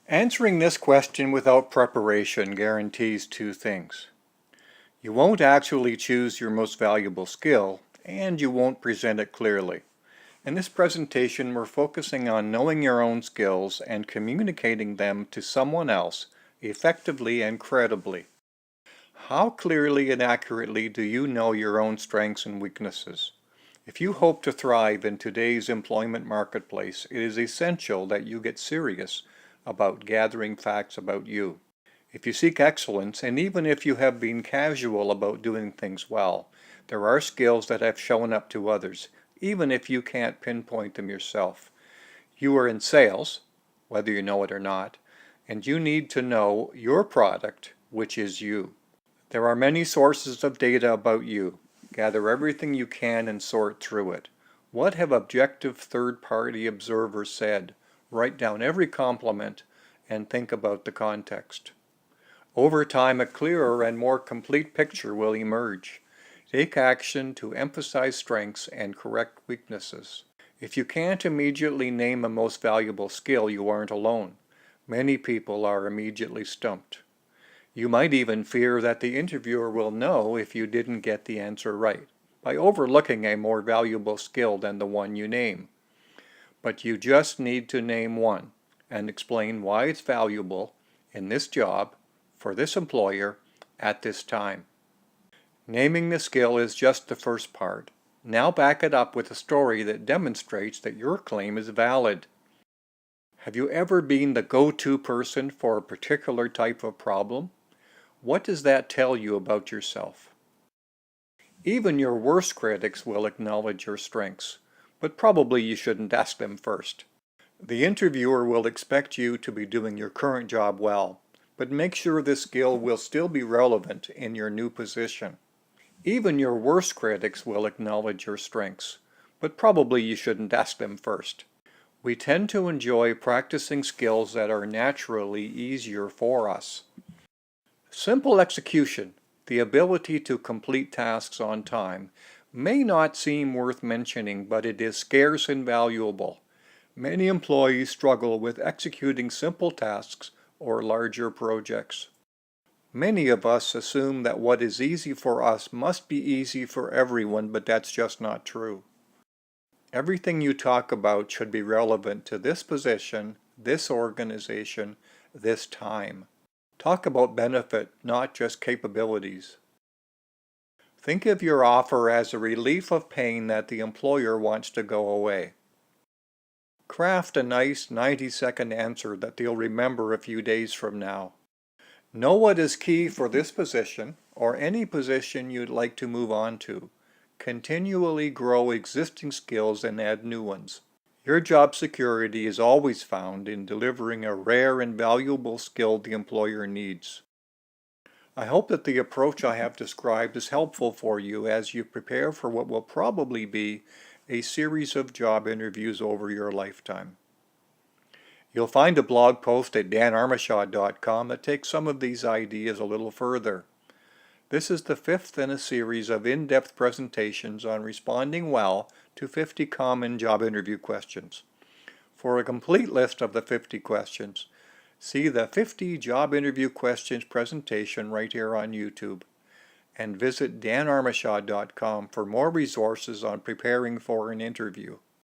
Answering this question without preparation guarantees two things. You won't actually choose your most valuable skill, and you won't present it clearly. In this presentation, we're focusing on knowing your own skills and communicating them to someone else effectively and credibly. How clearly and accurately do you know your own strengths and weaknesses? If you hope to thrive in today's employment marketplace, it is essential that you get serious about gathering facts about you. If you seek excellence, and even if you have been casual about doing things well, there are skills that have shown up to others, even if you can't pinpoint them yourself. You are in sales, whether you know it or not, and you need to know your product, which is you. There are many sources of data about you. Gather everything you can and sort through it. What have objective third-party observers said? Write down every compliment and think about the context. Over time, a clearer and more complete picture will emerge. Take action to emphasize strengths and correct weaknesses. If you can't immediately name a most valuable skill, you aren't alone. Many people are immediately stumped. You might even fear that the interviewer will know if you didn't get the answer right, by overlooking a more valuable skill than the one you name. But you just need to name one and explain why it's valuable in this job, for this employer, at this time. Naming the skill is just the first part. Now back it up with a story that demonstrates that your claim is valid. Have you ever been the go-to person for a particular type of problem? What does that tell you about yourself? Even your worst critics will acknowledge your strengths, but probably you shouldn't ask them first. The interviewer will expect you to be doing your current job well, but make sure this skill will still be relevant in your new position. Even your worst critics will acknowledge your strengths, but probably you shouldn't ask them first. We tend to enjoy practicing skills that are naturally easier for us. Simple execution, the ability to complete tasks on time, may not seem worth mentioning, but it is scarce and valuable. Many employees struggle with executing simple tasks or larger projects. Many of us assume that what is easy for us must be easy for everyone, but that's just not true. Everything you talk about should be relevant to this position, this organization, this time. Talk about benefit, not just capabilities. Think of your offer as a relief of pain that the employer wants to go away. Craft a nice 90-second answer that they'll remember a few days from now. Know what is key for this position, or any position you'd like to move on to. Continually grow existing skills and add new ones. Your job security is always found in delivering a rare and valuable skill the employer needs. I hope that the approach I have described is helpful for you as you prepare for what will probably be a series of job interviews over your lifetime. You'll find a blog post at danarmashaw.com that takes some of these ideas a little further. This is the fifth in a series of in-depth presentations on responding well to 50 common job interview questions. For a complete list of the 50 questions, see the 50 job interview questions presentation right here on YouTube, and visit danarmashaw.com for more resources on preparing for an interview.